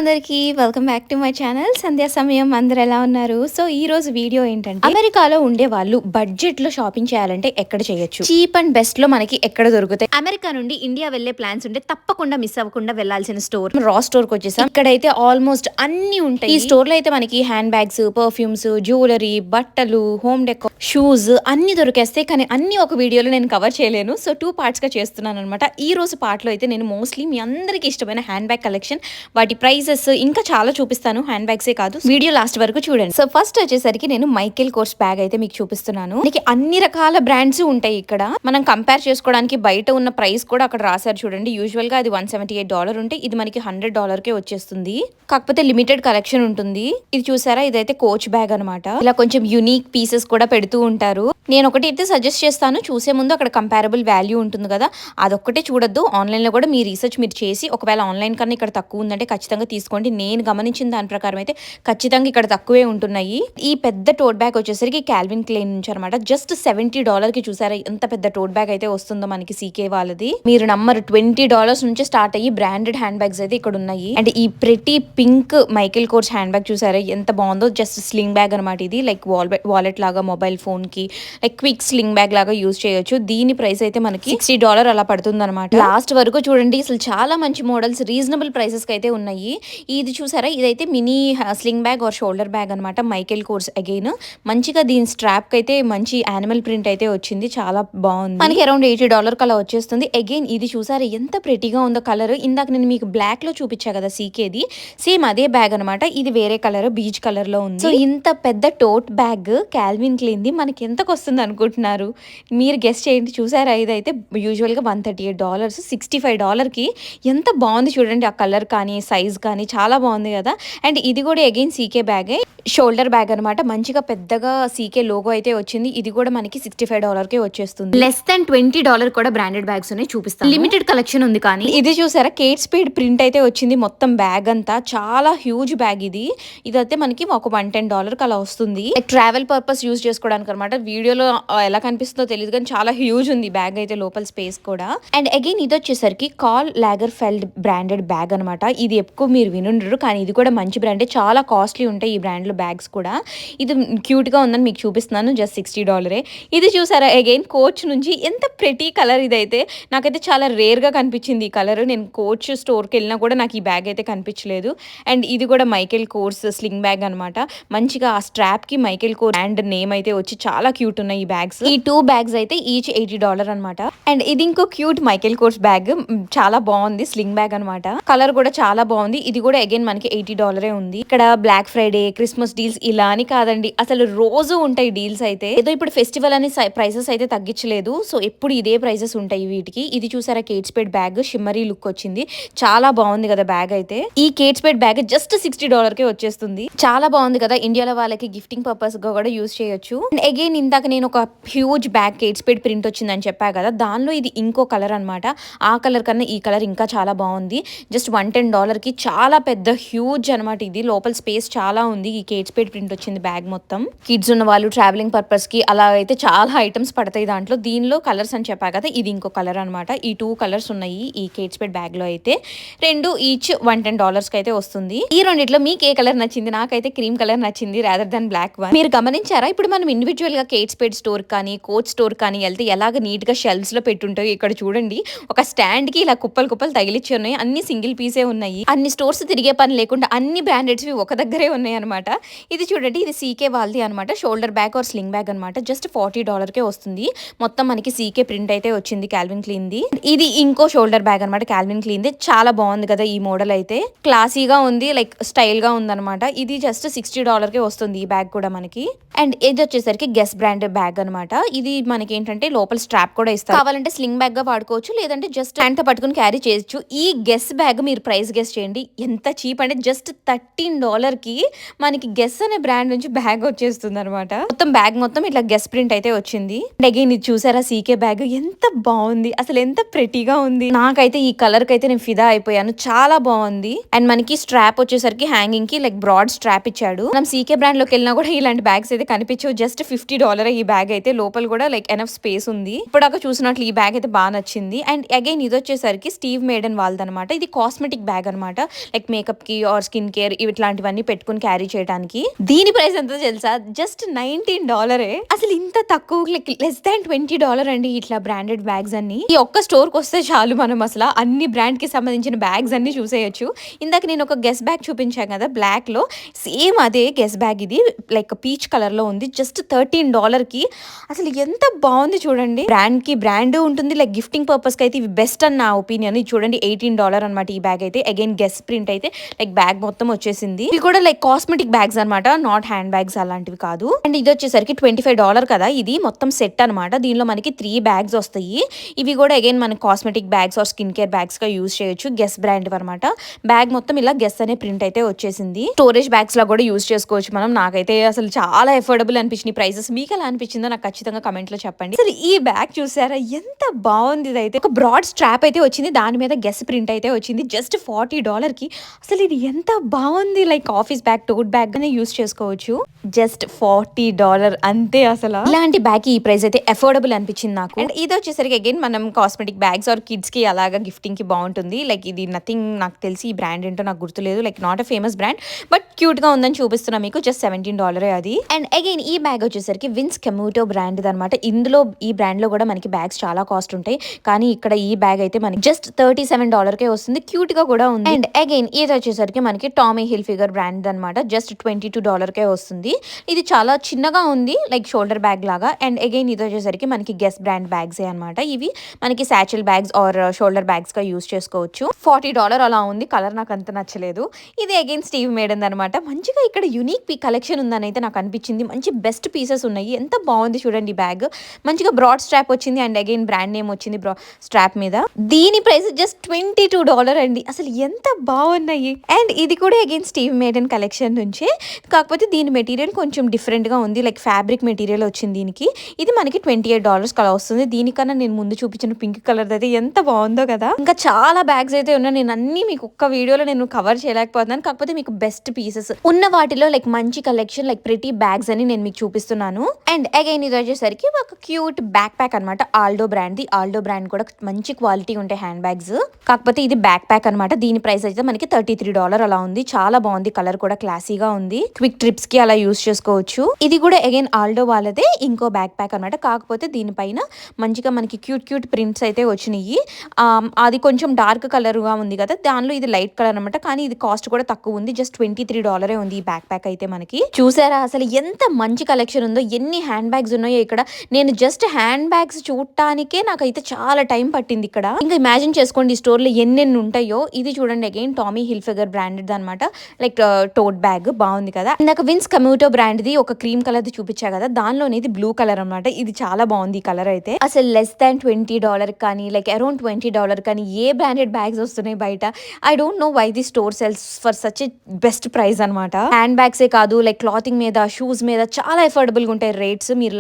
అందరికీ welcome back to my channel Sandhya Samayam. అందరు ఎలా ఉన్నారు? సో ఈ రోజు వీడియో ఏంటంటే, అమెరికాలో ఉండే వాళ్ళు బడ్జెట్ లో షాపింగ్ చేయాలంటే ఎక్కడ చేయొచ్చు, చీప్ అండ్ బెస్ట్ లో మనకి ఎక్కడ దొరుకుతాయి, అమెరికా నుండి ఇండియా వెళ్లే ప్లాన్స్ ఉంటే తప్పకుండా మిస్ అవ్వకుండా వెళ్లాల్సిన స్టోర్ రా స్టోర్ కి వచ్చేసాం. ఇక్కడైతే ఆల్మోస్ట్ అన్ని ఉంటాయి. ఈ స్టోర్ లో అయితే మనకి హ్యాండ్ బ్యాగ్స్, పర్ఫ్యూమ్స్, జ్యువెలరీ, బట్టలు, హోమ్ డెకో, షూస్ అన్ని దొరికేస్తాయి. కానీ అన్ని ఒక వీడియోలో నేను కవర్ చేయలేను. సో 2 పార్ట్స్ గా చేస్తున్నాను అనమాట. ఈ రోజు పార్ట్ లో అయితే నేను మోస్ట్లీ మీ అందరికి ఇష్టమైన హ్యాండ్ బ్యాగ్ కలెక్షన్, వాటి ప్రైజెస్ ఇంకా చాలా చూపిస్తాను. హ్యాండ్ బ్యాగ్సే కాదు, వీడియో లాస్ట్ వరకు చూడండి. సో ఫస్ట్ వచ్చేసరికి నేను మైకేల్ కోర్స్ బ్యాగ్ అయితే మీకు చూపిస్తున్నాను. మీకు అన్ని రకాల బ్రాండ్స్ ఉంటాయి ఇక్కడ. మనం కంపేర్ చేసుకోవడానికి బయట ఉన్న ప్రైస్ కూడా అక్కడ రాశారు చూడండి. యూజువల్ గా అది $178 ఉంటే ఇది మనకి $100 వచ్చేస్తుంది. కాకపోతే లిమిటెడ్ కలెక్షన్ ఉంటుంది. ఇది చూసారా, ఇదైతే కోచ్ బ్యాగ్ అనమాట. ఇలా కొంచెం యూనిక్ పీసెస్ కూడా పెడుతూ ఉంటారు. నేను ఒకటి అయితే సజెస్ట్ చేస్తాను, చూసే ముందు అక్కడ కంపారబుల్ వాల్యూ ఉంటుంది కదా, అదొక్కటే చూడొద్దు. ఆన్లైన్ లో కూడా మీ రీసెర్చ్ మీరు చేసి, ఒకవేళ ఆన్లైన్ కన్నా ఇక్కడ తక్కువ ఉందంటే ఖచ్చితంగా తీసుకోండి. నేను గమనించిన దాని ప్రకారం అయితే ఖచ్చితంగా ఇక్కడ తక్కువే ఉంటున్నాయి. ఈ పెద్ద టోట్ బ్యాగ్ వచ్చేసరికి కాల్విన్ క్లైన్ నుంచి అనమాట. జస్ట్ $70 కి చూసారా ఎంత పెద్ద టోట్ బ్యాగ్ అయితే వస్తుందో మనకి సీకే వాళ్ళది. మీరు నమ్మరు, $20 నుంచి స్టార్ట్ అయ్యి బ్రాండెడ్ హ్యాండ్ బ్యాగ్స్ అయితే ఇక్కడ ఉన్నాయి. అండ్ ఈ ప్రతి pink Michael course hand bag చూసారా ఎంత బాగుందో. జస్ట్ స్లింగ్ బ్యాగ్ అనమాట ఇది. లైక్ వాలెట్ లాగా మొబైల్ ఫోన్ కి లైక్ క్విక్ స్లింగ్ బ్యాగ్ లాగా యూజ్ చేయొచ్చు. దీని ప్రైస్ అయితే మనకి $60 అలా పడుతుంది అనమాట. లాస్ట్ వరకు చూడండి, అసలు చాలా మంచి మోడల్స్ రీజనబుల్ ప్రైసెస్ కి అయితే ఉన్నాయి. ఇది చూసారా, ఇదైతే mini sling bag are shoulder bag అనమాట. మైకేల్ కోర్స్ అగైన్ మంచిగా దీని స్ట్రాప్ కి అయితే మంచి యానిమల్ ప్రింట్ అయితే వచ్చింది. చాలా బాగుంది. మనకి అరౌండ్ $80 అలా వచ్చేస్తుంది. అగైన్ ఇది చూసారా ఎంత ప్రెటీగా ఉందో కలర్. ఇందాక నేను మీకు బ్లాక్ లో చూపించా కదా సీకేది, సేమ్ అదే బ్యాగ్ అనమాట. ఇది వేరే కలర్, బీచ్ కలర్ లో ఉంది. సో ఇంత పెద్ద టోట్ బ్యాగ్ కాల్విన్ క్లైన్ ది మనకి ఎంతకు వస్తుంది అనుకుంటున్నారు? మీరు గెస్ట్ చేయండి. చూసారా, ఇదైతే యూజువల్ గా $138, $65 కి ఎంత బాగుంది చూడండి. ఆ కలర్ కానీ సైజ్ కానీ చాలా బాగుంది కదా. అండ్ ఇది కూడా అగైన్ సీకే బ్యాగే, షోల్డర్ బ్యాగ్ అనమాట. మంచిగా పెద్దగా సీకే లోగో అయితే వచ్చింది. ఇది కూడా మనకి $65 కే వచ్చేస్తుంది. లెస్ దాన్ $20 కూడా బ్రాండెడ్ బ్యాగ్స్ ఉన్నాయి, చూపిస్తాను. లిమిటెడ్ కలెక్షన్ ఉంది. కానీ ఇది చూసారా, కేట్ స్పీడ్ ప్రింట్ అయితే వచ్చింది మొత్తం బ్యాగ్ అంతా. చాలా హ్యూజ్ బ్యాగ్ ఇది. ఇదైతే మనకి ఒక $110 అలా వస్తుంది. ట్రావెల్ పర్పస్ యూజ్ చేసుకోవడానికి అనమాట. వీడియోలో ఎలా కనిపిస్తుందో తెలియదు కానీ చాలా హ్యూజ్ ఉంది బ్యాగ్ అయితే, లోపల స్పేస్ కూడా. అండ్ అగైన్ ఇది వచ్చేసరికి కార్ల్ లాగర్ఫెల్డ్ బ్రాండెడ్ బ్యాగ్ అనమాట. ఇది ఎక్కువ మీరు వినుండరు కానీ ఇది కూడా మంచి బ్రాండే. చాలా కాస్ట్లీ ఉంటాయి ఈ బ్రాండ్ లో బ్యాగ్స్ కూడా. ఇది క్యూట్ గా ఉందని మీకు చూపిస్తున్నాను. జస్ట్ $60. ఇది చూసారా, అగైన్ కోచ్ నుంచి ఎంత ప్రెటీ కలర్. ఇదైతే నాకైతే చాలా రేర్ గా కనిపించింది ఈ కలర్. నేను కోచ్ స్టోర్ కి వెళ్ళినా కూడా నాకు ఈ బ్యాగ్ అయితే కనిపించలేదు. అండ్ ఇది కూడా మైకేల్ కోర్స్ స్లింగ్ బ్యాగ్ అనమాట. మంచిగా ఆ స్ట్రాప్ కి మైకేల్ కోర్స్ బ్రాండ్ నేమ్ అయితే వచ్చి చాలా క్యూట్ ఉన్నాయి ఈ బ్యాగ్స్. ఈ 2 బ్యాగ్స్ అయితే ఈచ్ $80 అనమాట. అండ్ ఇది ఇంకో క్యూట్ మైకేల్ కోర్స్ బ్యాగ్, చాలా బాగుంది. స్లింగ్ బ్యాగ్ అనమాట. కలర్ కూడా చాలా బాగుంది. ఇది కూడా అగైన్ మనకి $80 ఉంది. ఇక్కడ బ్లాక్ ఫ్రైడే, క్రిస్మస్ డీల్స్ ఇలా అని కాదండి, అసలు రోజు ఉంటాయి డీల్స్ అయితే. ఏదో ఇప్పుడు ఫెస్టివల్ అని ప్రైసెస్ అయితే తగ్గించలేదు. సో ఎప్పుడు ఇదే ప్రైసెస్ ఉంటాయి వీటికి. ఇది చూసారా, Kate Spade bag, shimmery look వచ్చింది. చాలా బాగుంది కదా బ్యాగ్ అయితే. ఈ కేట్ స్పేడ్ బ్యాగ్ జస్ట్ $60 కే వచ్చేస్తుంది. చాలా బాగుంది కదా. ఇండియాలో వాళ్ళకి గిఫ్టింగ్ పర్పస్ గా కూడా యూజ్ చేయొచ్చు. అండ్ అగైన్ ఇందాక నేను ఒక huge bag Kate Spade print వచ్చిందని చెప్పా కదా, దానిలో ఇది ఇంకో కలర్ అనమాట. ఆ కలర్ కన్నా ఈ కలర్ ఇంకా చాలా బాగుంది. జస్ట్ $110 కి చాలా పెద్ద హ్యూజ్ అనమాట. ఇది లోపల స్పేస్ చాలా ఉంది. ఈ కేట్ స్పేడ్ ప్రింట్ వచ్చింది బ్యాగ్ మొత్తం. కిడ్స్ ఉన్న వాళ్ళు ట్రావెలింగ్ పర్పస్ కి అలా అయితే చాలా ఐటమ్స్ పడతాయి దాంట్లో. దీనిలో కలర్స్ అని చెప్పా కదా, ఇది ఇంకో కలర్ అనమాట. ఈ 2 కలర్స్ ఉన్నాయి ఈ కేట్ స్పేడ్ బ్యాగ్ లో అయితే. 2 ఈచ్ $110 కి అయితే వస్తుంది. ఈ రెండిట్లో మీకు ఏ కలర్ నచ్చింది? నాకైతే క్రీమ్ కలర్ నచ్చింది రాదర్ దాన్ బ్లాక్ వన్. మీరు గమనించారా, ఇప్పుడు మనం ఇండివిజువల్ గా కేట్ స్పేడ్ స్టోర్ కానీ కోచ్ స్టోర్ కానీ వెళ్తే ఎలాగ నీట్ గా షెల్ఫ్స్ లో పెట్టుంటాయి. ఇక్కడ చూడండి, ఒక స్టాండ్ కి ఇలా కుప్పలు కుప్పలు తగిలిచ్చి ఉన్నాయి. అన్ని సింగిల్ పీసే ఉన్నాయి. అన్ని స్టోర్స్ తిరిగే పని లేకుండా అన్ని బ్రాండెడ్స్ ఒక దగ్గరే ఉన్నాయి అనమాట. ఇది చూడండి, ఇది సీకే వాళ్ళది అనమాట. Shoulder bag are sling bag అనమాట. జస్ట్ $40 కే వస్తుంది. మొత్తం మనకి సీకే ప్రింట్ అయితే వచ్చింది కాల్విన్ క్లైన్ ది. ఇది ఇంకో షోల్డర్ బ్యాగ్ అనమాట కాల్విన్ క్లైన్ ది. చాలా బాగుంది కదా ఈ మోడల్ అయితే. క్లాసీగా ఉంది, లైక్ స్టైల్ గా ఉంది అనమాట. ఇది జస్ట్ $60 కే వస్తుంది ఈ బ్యాగ్ కూడా మనకి. అండ్ ఇది వచ్చేసరికి గెస్ బ్రాండ్ బ్యాగ్ అనమాట. ఇది మనకి ఏంటంటే లోపల స్ట్రాప్ కూడా ఇస్తారు. కావాలంటే స్లింగ్ బ్యాగ్ గా వాడుకోవచ్చు, లేదంటే జస్ట్ హ్యాండ్ తో పట్టుకుని క్యారీ చేయొచ్చు. ఈ గెస్ బ్యాగ్ మీరు ప్రైస్ గెస్ చేయండి ఎంత చీప్ అంటే. జస్ట్ $13 కి మనకి మనకి గెస్ అనే బ్రాండ్ నుంచి బ్యాగ్ వచ్చేస్తుంది అనమాట. మొత్తం బ్యాగ్ మొత్తం ఇట్లా గెస్ ప్రింట్ అయితే వచ్చింది. అండ్ అగైన్ ఇది చూసారా సీకే బ్యాగ్ ఎంత బాగుంది, అసలు ఎంత ప్రెటీగా ఉంది. నాకైతే ఈ కలర్ కి అయితే నేను ఫిదా అయిపోయాను, చాలా బాగుంది. అండ్ మనకి స్ట్రాప్ వచ్చేసరికి హ్యాంగింగ్ కి లైక్ బ్రాడ్ స్ట్రాప్ ఇచ్చాడు. మనం సీకే బ్రాండ్ లోకి వెళ్ళినా కూడా ఇలాంటి బ్యాగ్స్ అయితే కనిపించవు. జస్ట్ $50 ఈ బ్యాగ్ అయితే. లోపల కూడా లైక్ ఎనఫ్ స్పేస్ ఉంది. ఇప్పుడాక చూసినట్లు ఈ బ్యాగ్ అయితే బాగా నచ్చింది. అండ్ అగైన్ ఇది వచ్చేసరికి స్టీవ్ మేడన్ వాళ్ళది అనమాట. ఇది కాస్మెటిక్ బ్యాగ్ అనమాట, లైక్ మేకప్ కి ఆర్ స్కిన్ కేర్ ఇట్లాంటివన్నీ పెట్టుకుని క్యారీ చేయడానికి. దీని ప్రైస్ ఎంత తెలుసా, జస్ట్ $19. అసలు ఇంత తక్కువ, లైక్ లెస్ దాన్ $20 అండి ఇట్లా బ్రాండెడ్ బ్యాగ్స్ అన్ని. ఈ ఒక్క స్టోర్ కి వస్తే చాలు మనం అసలు అన్ని బ్రాండ్ కి సంబంధించిన బ్యాగ్స్ అన్ని చూసేయచ్చు. ఇందాక నేను ఒక గెస్ బ్యాగ్ చూపించాను కదా బ్లాక్ లో, సేమ్ అదే గెస్ బ్యాగ్. ఇది లైక్ పీచ్ కలర్ లో ఉంది. జస్ట్ $13 కి. అసలు ఎంత బాగుంది చూడండి. బ్రాండ్ కి బ్రాండ్ ఉంటుంది, లైక్ గిఫ్టింగ్ పర్పస్ కి అయితే ఇవి బెస్ట్ అని నా ఒపీనియన్. ఇది చూడండి $18 అనమాట ఈ బ్యాగ్ అయితే. అగైన్ గెస్ ప్రింట్ అయితే లైక్ బ్యాగ్ మొత్తం వచ్చేసింది. ఇవి కూడా లైక్ కాస్మెటిక్ బ్యాగ్స్ అనమాట, నాట్ హ్యాండ్ బ్యాగ్స్ అలాంటివి కాదు. అండ్ ఇది వచ్చేసరికి $25 కదా. ఇది మొత్తం సెట్ అనమాట. దీనిలో మనకి 3 బ్యాగ్స్ వస్తాయి. ఇవి కూడా అగైన్ మన cosmetic bags are skin care bags గా యూజ్ చేయొచ్చు. గెస్ బ్రాండ్ అనమాట. బ్యాగ్ మొత్తం ఇలా గెస్ అనే ప్రింట్ అయితే వచ్చేసింది. స్టోరేజ్ బ్యాగ్స్ లా కూడా యూజ్ చేసుకోవచ్చు మనం. నాకైతే అసలు చాలా ఎఫోర్డబుల్ అనిపించింది ప్రైసెస్. మీకు ఎలా అనిపించిందో నాకు ఖచ్చితంగా కమెంట్ లో చెప్పండి. అసలు ఈ బ్యాగ్ చూసారా ఎంత బాగుంది. ఇది అయితే ఒక బ్రాడ్ స్ట్రాప్ అయితే వచ్చింది, దాని మీద గెస్ ప్రింట్ అయితే వచ్చింది. జస్ట్ $40 కి. అసలు ఇది ఎంత బాగుంది, లైక్ ఆఫీస్ బ్యాగ్, టోట్ బ్యాగ్ గానే యూజ్ చేసుకోవచ్చు. జస్ట్ $40 అంతే. అసలు ఇలాంటి బ్యాగ్ ఈ ప్రైస్ అయితే ఎఫోర్డబుల్ అనిపించింది నాకు. అండ్ ఇది వచ్చేసరికి అగైన్ మనం కాస్మెటిక్ బ్యాగ్స్ ఆర్ కిడ్స్ కి అలాగా గిఫ్టింగ్ కి బాగుంటుంది. లైక్ ఇది నథింగ్, నాకు తెలిసి ఈ బ్రాండ్ ఏంటో నాకు గుర్తులేదు, like not a famous brand, but cute గా ఉందని చూపిస్తున్నా మీకు. జస్ట్ $17 అది. అండ్ అగైన్ ఈ బ్యాగ్ వచ్చేసరికి విన్స్ కెమూటో బ్రాండ్ అనమాట. ఇందులో ఈ బ్రాండ్ లో కూడా మనకి బ్యాగ్స్ చాలా కాస్ట్ ఉంటాయి, కానీ ఇక్కడ ఈ బ్యాగ్ అయితే మనకి జస్ట్ $37 కే వస్తుంది. క్యూట్ గా కూడా ఉంది. అండ్ అగైన్ ఇది వచ్చేసరికి మనకి టామీ హిల్ఫిగర్ బ్రాండ్ అనమాట. జస్ట్ $22 కే వస్తుంది. ఇది చాలా చిన్నగా ఉంది, లైక్ షోల్డర్ బ్యాగ్ లాగా. అండ్ అగైన్ ఇది వచ్చేసరికి మనకి గెస్ బ్రాండ్ బ్యాగ్స్ అనమాట. ఇవి మనకి సాచల్ బ్యాగ్స్ ఆర్ షోల్డర్ బ్యాగ్స్ గా యూజ్ చేసుకోవచ్చు. $40 అలా ఉంది. కలర్ నాకు అంత నచ్చలేదు. ఇది అగైన్ స్టీవ్ మేడన్ అనమాట. మంచిగా ఇక్కడ యూనిక్ కలెక్షన్ ఉందని అయితే నాకు అనిపించింది. మంచి బెస్ట్ పీసెస్ ఉన్నాయి. ఎంత బాగుంది చూడండి బ్యాగ్. మంచిగా బ్రాడ్ స్ట్రాప్ వచ్చింది అండ్ అగైన్ బ్రాండ్ నేమ్ వచ్చింది స్ట్రాప్ మీద. దీని ప్రైస్ జస్ట్ $22 అండి. అసలు ఎంత బాగున్నాయి. అండ్ ఇది కూడా అగైన్ స్టీవ్ మేడన్ కలెక్షన్ నుంచే, కాకపోతే దీని మెటీరియల్ కొంచెం డిఫరెంట్ గా ఉంది, లైక్ ఫ్యాబ్రిక్ మెటీరియల్ వచ్చింది దీనికి. ఇది మనకి $28 కలా వస్తుంది. దీనికన్నా నేను ముందు చూపించిన పింక్ కలర్ అయితే ఎంత బాగుందో కదా. ఇంకా చాలా బ్యాగ్స్ అయితే ఉన్నాయి. నేను అన్ని మీకు ఒక్క వీడియోలో నేను కవర్ చేయలేకపోతున్నాను, కాకపోతే మీకు బెస్ట్ పీసెస్ ఉన్న వాటిలో లైక్ మంచి కలెక్షన్, లైక్ ప్రిటీ బ్యాగ్స్ అని నేను మీకు చూపిస్తున్నాను. అండ్ అగైన్ ఇది వచ్చేసరికి ఒక క్యూట్ బ్యాక్ ప్యాక్ అనమాట, aldo brand the. Aldo brand కూడా మంచి క్వాలిటీ ఉంటాయి హ్యాండ్ బ్యాగ్స్, కాకపోతే ఇది బ్యాక్ ప్యాక్ అనమాట. దీని ప్రైస్ అయితే మనకి $33 అలా ఉంది. చాలా బాగుంది, కలర్ కూడా క్లాసీగా ఉంది. క్విక్ ట్రిప్స్ కి అలా యూస్ చేసుకోవచ్చు. ఇది కూడా అగైన్ ఆల్డో వాళ్ళదే ఇంకో బ్యాక్ ప్యాక్ అనమాట, కాకపోతే దీనిపైన మంచిగా మనకి క్యూట్ ప్రింట్స్ అయితే వచ్చినాయి. అది కొంచెం డార్క్ కలర్ గా ఉంది కదా, దానిలో ఇది లైట్ కలర్ అనమాట. కానీ ఇది కాస్ట్ కూడా తక్కువ ఉంది, జస్ట్ $23 ఉంది ఈ బ్యాక్ ప్యాక్ అయితే మనకి. చూసారా అసలు ఎంత మంచి కలెక్షన్ ఉందో, ఎన్ని హ్యాండ్ బ్యాగ్స్ ఉన్నాయో ఇక్కడ. నేను జస్ట్ హ్యాండ్ బ్యాగ్స్ చూడటానికే నాకైతే చాలా టైం పట్టింది ఇక్కడ. ఇంకా ఇమాజిన్ చేసుకోండి ఈ స్టోర్ లో ఎన్నెన్ని ఉంటాయో. ఇది చూడండి అగైన్ టామీ హిల్ఫిగర్ బ్రాండెడ్ అనమాట, లైక్ టోట్ బ్యాగ్ బాగుంది కదా. నాకు విన్స్ కమ్యూటో బ్రాండ్ ది ఒక క్రీమ్ కలర్ ది చూపించా కదా, దానిలోనే ఇది బ్లూ కలర్ అనమాట. ఇది చాలా బాగుంది ఈ కలర్ అయితే. అసలు లెస్ దాన్ $20 కానీ లైక్ అరౌండ్ $20 కానీ ఏ బ్రాండెడ్ బ్యాగ్స్ వస్తున్నాయి బయట. I don't know why the store sells for such a best price అనమాట. హ్యాండ్ బ్యాగ్సే కాదు, లైక్ క్లాతింగ్ మీద, షూస్ మీద చాలా ఎఫోర్డబుల్ గా ఉంటాయి రేట్స్. మీరు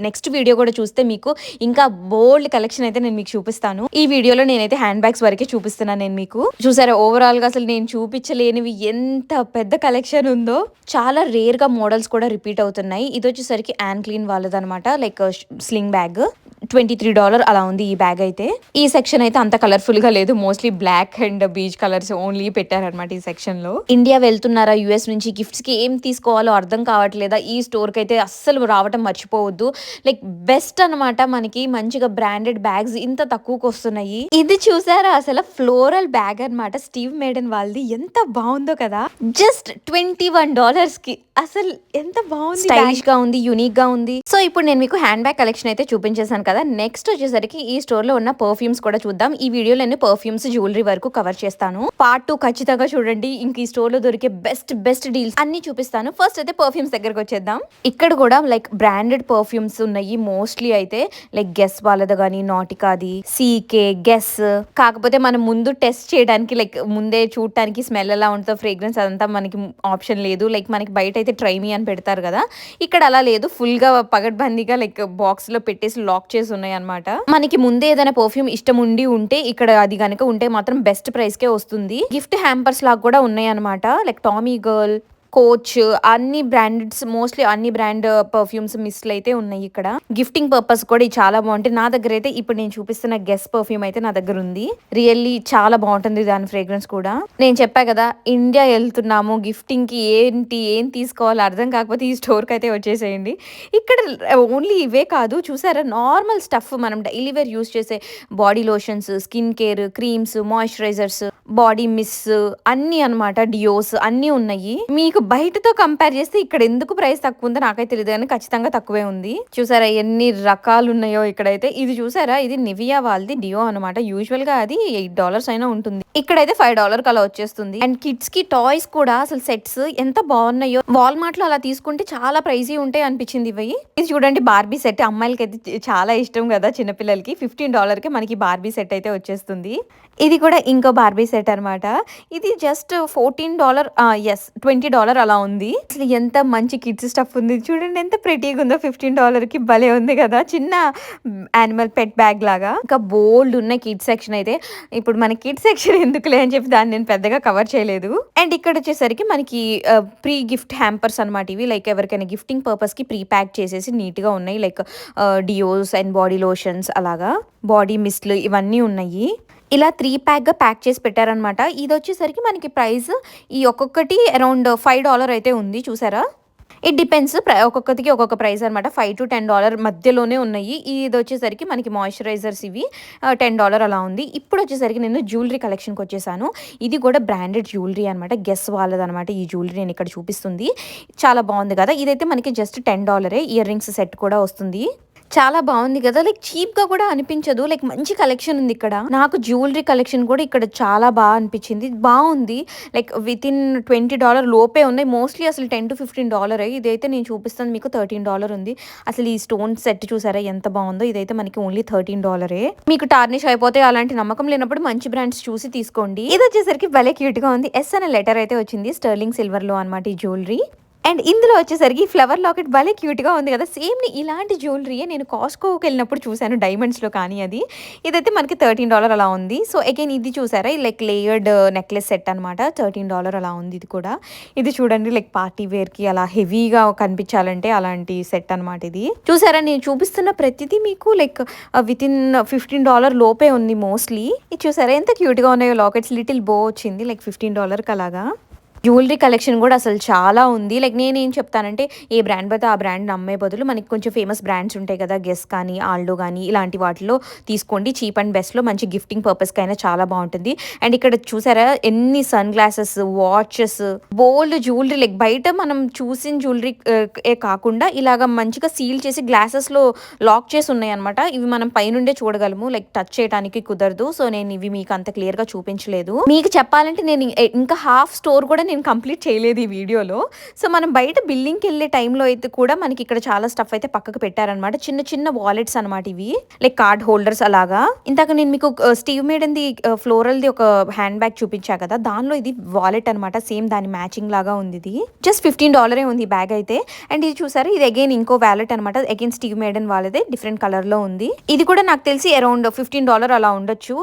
నెక్స్ట్ వీడియో కూడా చూస్తే మీకు ఇంకా బోల్డ్ కలెక్షన్ అయితే నేను మీకు చూపిస్తాను. ఈ వీడియోలో నేనైతే హ్యాండ్ బ్యాగ్స్ వరకే చూపిస్తున్నాను నేను మీకు. చూసారా ఓవరాల్ గా అసలు నేను చూపించలేనివి ఎంత పెద్ద కలెక్షన్ ఉందో. చాలా రేర్ గా మోడల్స్ కూడా రిపీట్ అవుతున్నాయి. ఇది వచ్చేసరికి యాన్ క్లీన్ వాళ్ళదనమాట, లైక్ స్లింగ్ బ్యాగ్. $23 అలా ఉంది ఈ బ్యాగ్ అయితే. ఈ సెక్షన్ అయితే అంత కలర్ఫుల్ గా లేదు, mostly black and beige colours only పెట్టారనమాట ఈ సెక్షన్ లో. ఇండియా వెళ్తున్నారా యుఎస్ నుంచి, గిఫ్ట్స్ కి ఏం తీసుకోవాలో అర్థం కావట్లేదా, ఈ స్టోర్ కి అయితే అస్సలు రావటం మర్చిపోవద్దు. లైక్ బెస్ట్ అనమాట, మనకి మంచిగా బ్రాండెడ్ బ్యాగ్స్ ఇంత తక్కువకి వస్తున్నాయి. ఇది చూసారా అసలు ఫ్లోరల్ బ్యాగ్ అనమాట, స్టీవ్ మేడన్ వాళ్ళది. ఎంత బాగుందో కదా, జస్ట్ $21 కి. అసలు ఎంత బాగుంది, స్టైలిష్ గా ఉంది, యూనిక్ గా ఉంది. సో ఇప్పుడు నేను మీకు హ్యాండ్ బ్యాగ్ కలెక్షన్ అయితే చూపించేసాను కదా. కదా, నెక్స్ట్ వచ్చేసరికి ఈ స్టోర్ లో ఉన్న పర్ఫ్యూమ్స్ కూడా చూద్దాం. ఈ వీడియోలో నేను పర్ఫ్యూమ్స్, జ్యువెలరీ వరకు కవర్ చేస్తాను. పార్ట్ 2 ఖచ్చితంగా చూడండి. ఇంక ఈ స్టోర్ లో దొరికే బెస్ట్ డీల్స్ అన్ని చూపిస్తాను. ఫస్ట్ అయితే పర్ఫ్యూమ్స్ దగ్గరకు వచ్చేద్దాం. ఇక్కడ కూడా లైక్ బ్రాండెడ్ పర్ఫ్యూమ్స్ ఉన్నాయి. మోస్ట్లీ అయితే లైక్ గెస్ వాళ్ళది కానీ, నాటికాది, సీకే, గెస్. కాకపోతే మనం ముందు టెస్ట్ చేయడానికి లైక్ ముందే చూడటానికి స్మెల్ ఎలా ఉంటుందో, ఫ్రేగ్రెన్స్ అదంతా మనకి ఆప్షన్ లేదు. లైక్ మనకి బయట అయితే ట్రై మీ అని పెడతారు కదా, ఇక్కడ అలా లేదు. ఫుల్ గా పగడ్బందీగా లైక్ బాక్స్ లో పెట్టేసి లాక్ చేసి ఉన్నాయి అనమాట. మనకి ముందే ఏదైనా పర్ఫ్యూమ్ ఇష్టం ఉంటే ఇక్కడ అది కనుక ఉంటే మాత్రం బెస్ట్ ప్రైస్ కే వస్తుంది. గిఫ్ట్ హ్యాంపర్స్ లాగా కూడా ఉన్నాయి అనమాట. లైక్ టామీ గర్ల్, కోచ్, అన్ని బ్రాండెడ్స్, మోస్ట్లీ అన్ని బ్రాండ్ పర్ఫ్యూమ్స్ మిస్లు అయితే ఉన్నాయి ఇక్కడ. గిఫ్టింగ్ పర్పస్ కూడా చాలా బాగుంటాయి. నా దగ్గర అయితే ఇప్పుడు నేను చూపిస్తున్న గెస్ పర్ఫ్యూమ్ అయితే నా దగ్గర ఉంది. రియల్లీ చాలా బాగుంటుంది దాని ఫ్రేగ్రెన్స్ కూడా. నేను చెప్పా కదా ఇండియా వెళ్తున్నాము, గిఫ్టింగ్ కి ఏం తీసుకోవాలో అర్థం కాకపోతే ఈ స్టోర్ కి అయితే వచ్చేసేయండి. ఇక్కడ ఓన్లీ ఇవే కాదు, చూసారా, నార్మల్ స్టఫ్ మనం డైలీ వేర్ యూస్ చేసే body lotions, skin care, creams, moisturisers, body mist అన్ని అనమాట, డియోస్ అన్ని ఉన్నాయి. మీకు బయటతో కంపేర్ చేస్తే ఇక్కడ ఎందుకు ప్రైస్ తక్కువ ఉందో నాకైతే తెలియదు, కానీ ఖచ్చితంగా తక్కువే ఉంది. చూసారా ఎన్ని రకాలు ఉన్నాయో ఇక్కడైతే. ఇది చూసారా, ఇది నివియా వాళ్ళది డియో అనమాట. యూజువల్ గా అది $8 అయినా ఉంటుంది, ఇక్కడైతే $5 అలా వచ్చేస్తుంది. అండ్ కిడ్స్ కి టాయ్స్ కూడా అసలు సెట్స్ ఎంత బాగున్నాయో. వాల్మార్ట్ లో అలా తీసుకుంటే చాలా ప్రైజీ ఉంటాయి అనిపించింది ఇవి. ఇది చూడండి బార్బీ సెట్, అమ్మాయిలకి అయితే చాలా ఇష్టం కదా చిన్నపిల్లలకి. $15 కి మనకి బార్బీ సెట్ అయితే వచ్చేస్తుంది. ఇది కూడా ఇంకో బార్బీ సెట్ అనమాట. ఇది జస్ట్ $14, $20 అలా ఉంది. అసలు ఎంత మంచి కిడ్స్ స్టఫ్ ఉంది చూడండి, ఎంత ప్రెటీగా ఉందో. $15 కి భలే ఉంది కదా, చిన్న యానిమల్ పెట్ బ్యాగ్ లాగా. ఇంకా బోల్డ్ ఉన్న కిడ్స్ సెక్షన్ అయితే. ఇప్పుడు మన కిడ్స్ సెక్షన్ ఎందుకులే అని చెప్పి దాన్ని నేను పెద్దగా కవర్ చేయలేదు. అండ్ ఇక్కడ వచ్చేసరికి మనకి ప్రీ గిఫ్ట్ హ్యాంపర్స్ అనమాట ఇవి. లైక్ ఎవరికైనా గిఫ్టింగ్ పర్పస్ కి ప్రీ ప్యాక్ చేసేసి నీట్ గా ఉన్నాయి. Like DEOs and body lotions, అలాగా బాడీ మిస్ట్లు ఇవన్నీ ఉన్నాయి. ఇలా 3 ప్యాక్ గా ప్యాక్ చేసి పెట్టారనమాట. ఇది వచ్చేసరికి మనకి ప్రైస్ ఈ ఒక్కొక్కటి అరౌండ్ $5 అయితే ఉంది. చూసారా, ఇట్ డిపెండ్స్, ఒక్కొక్కటికి ఒక్కొక్క ప్రైస్ అనమాట. $5 to $10 మధ్యలోనే ఉన్నాయి. ఇది వచ్చేసరికి మనకి మాయిశ్చరైజర్స్ ఇవి $10 అలా ఉంది. ఇప్పుడు వచ్చేసరికి నేను జ్యువెలరీ కలెక్షన్కి వచ్చేసాను. ఇది కూడా బ్రాండెడ్ జ్యువెలరీ అనమాట, గెస్ వాళ్ళది అనమాట. ఈ జ్యువెలరీ నేను ఇక్కడ చూపిస్తుంది, చాలా బాగుంది కదా. ఇదైతే మనకి జస్ట్ $10. ఇయర్ రింగ్స్ సెట్ కూడా వస్తుంది. చాలా బాగుంది కదా, లైక్ చీప్ గా కూడా అనిపించదు. లైక్ మంచి కలెక్షన్ ఉంది ఇక్కడ. నాకు జ్యువెలరీ కలెక్షన్ కూడా ఇక్కడ చాలా బాగా అనిపించింది, బాగుంది. లైక్ విత్ ఇన్ $20 లోపే ఉన్నాయి. మోస్ట్లీ అసలు $10 to $15. ఇదైతే నేను చూపిస్తాను మీకు $13 ఉంది. అసలు ఈ స్టోన్ సెట్ చూసారా ఎంత బాగుందో. ఇదైతే మనకి ఓన్లీ $13. మీకు టార్నిష్ అయిపోతే అలాంటి నమ్మకం లేనప్పుడు మంచి బ్రాండ్స్ చూసి తీసుకోండి. ఇది వచ్చేసరికి భలే క్యూట్ గా ఉంది. ఎస్ అనే లెటర్ అయితే వచ్చింది, స్టర్లింగ్ సిల్వర్ లో అనమాట ఈ జ్యువెలరీ. అండ్ ఇందులో వచ్చేసరికి ఫ్లవర్ లాకెట్ భలే క్యూట్గా ఉంది కదా. సేమ్ ఇలాంటి జ్యువెలరీయే నేను కాస్ట్కోకి వెళ్ళినప్పుడు చూశాను, డైమండ్స్లో. కానీ ఇదైతే మనకి $13 అలా ఉంది. సో అగైన్ ఇది చూసారా, లైక్ లేయర్డ్ నెక్లెస్ సెట్ అనమాట, $13 అలా ఉంది. ఇది కూడా, ఇది చూడండి, లైక్ పార్టీ వేర్కి అలా హెవీగా కనిపించాలంటే అలాంటి సెట్ అనమాట. ఇది చూసారా, నేను చూపిస్తున్న ప్రతిదీ మీకు లైక్ విత్ ఇన్ $15 లోపే ఉంది మోస్ట్లీ. ఇది చూసారా ఎంత క్యూట్గా ఉన్నాయో లాకెట్స్. లిటిల్ బో వచ్చింది లైక్ $15 అలాగా. జ్యువెలరీ కలెక్షన్ కూడా అసలు చాలా ఉంది. లైక్ నేనేం చెప్తానంటే, ఏ బ్రాండ్ పడితే ఆ బ్రాండ్ నమ్మే బదులు మనకి కొంచెం ఫేమస్ బ్రాండ్స్ ఉంటాయి కదా, గెస్ కానీ, ఆల్డో కానీ, ఇలాంటి వాటిలో తీసుకోండి. చీప్ అండ్ బెస్ట్లో మంచి గిఫ్టింగ్ పర్పస్కి అయినా చాలా బాగుంటుంది. అండ్ ఇక్కడ చూసారా ఎన్ని సన్ గ్లాసెస్, వాచెస్, బోల్డ్ జ్యువెలరీ. లైక్ బయట మనం చూసిన జ్యువెలరీ ఏ కాకుండా ఇలాగ మంచిగా సీల్ చేసి గ్లాసెస్లో లాక్ చేసి ఉన్నాయి అనమాట. ఇవి మనం పైనుండే చూడగలము, లైక్ టచ్ చేయడానికి కుదరదు. సో నేను ఇవి మీకు అంత క్లియర్గా చూపించలేదు. మీకు చెప్పాలంటే నేను ఇంకా హాఫ్ స్టోర్ కూడా నేను కంప్లీట్ చేయలేదు ఈ వీడియోలో. సో మనం బయట బిల్లింగ్కి వెళ్ళే టైంలో అయితే కూడా మనకి ఇక్కడ చాలా స్టఫ్ అయితే పక్కకు పెట్టారనమాట. చిన్న చిన్న వాలెట్స్ అనమాట ఇవి, లైక్ కార్డ్ హోల్డర్స్ అలాగా. ఇందాక నేను మీకు స్టీవ్ మేడన్ది ఫ్లోరల్ది ఒక హ్యాండ్ బ్యాగ్ చూపించా కదా, దానిలో ఇది వాలెట్ అనమాట. సేమ్ దాని మ్యాచింగ్ లాగా ఉంది. ఇది జస్ట్ $15 ఉంది ఈ బ్యాగ్ అయితే. అండ్ ఇది చూసారు, ఇది అగైన్ ఇంకో వాలెట్ అనమాట. అగైన్ స్టీవ్ మేడన్ వాళ్ళదే, డిఫరెంట్ కలర్ లో ఉంది. ఇది కూడా నాకు తెలిసి అరౌండ్ $15 అలా ఉండొచ్చు.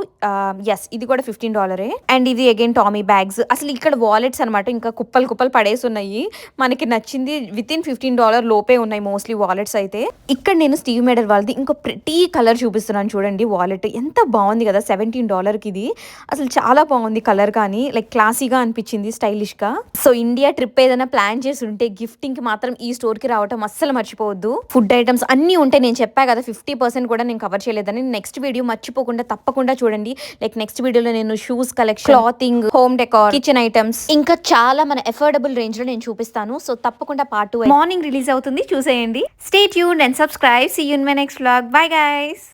ఎస్, ఇది కూడా $15. అండ్ ఇది అగైన్ టామీ బ్యాగ్స్. అసలు ఇక్కడ వాలెట్స్ అనమాట ఇంకా కుప్పలు పడేసి ఉన్నాయి. మనకి నచ్చింది విత్ ఇన్ $15 లోపే ఉన్నాయి మోస్ట్లీ వాలెట్స్ అయితే. ఇక్కడ నేను స్టీవ్ మేడర్ వాళ్ళది ఇంకో ప్రెటీ కలర్ చూపిస్తున్నాను చూడండి. వాలెట్ ఎంత బాగుంది కదా, $17కి. ఇది అసలు చాలా బాగుంది కలర్, కానీ లైక్ క్లాసీగా అనిపించింది, స్టైలిష్ గా. సో ఇండియా ట్రిప్ ఏదైనా ప్లాన్ చేసి ఉంటే గిఫ్టింగ్ కి మాత్రం ఈ స్టోర్ కి రావటం అస్సలు మర్చిపోవద్దు. ఫుడ్ ఐటమ్స్ అన్ని ఉంటాయి. నేను చెప్పా కదా 50% కూడా నేను కవర్ చేయలేదని. నెక్స్ట్ వీడియో మర్చిపోకుండా తప్పకుండా చూడండి. లైక్ నెక్స్ట్ వీడియోలో నేను shoes collection, clothing, home decor, kitchen items, ఇంకా చాలా మన అఫోర్డబుల్ రేంజ్ లో నేను చూపిస్తాను. సో తప్పకుండా పార్ట్ 2 మార్నింగ్ రిలీజ్ అవుతుంది, చూసేయండి. Stay tuned and subscribe. See you in my next vlog. Bye guys.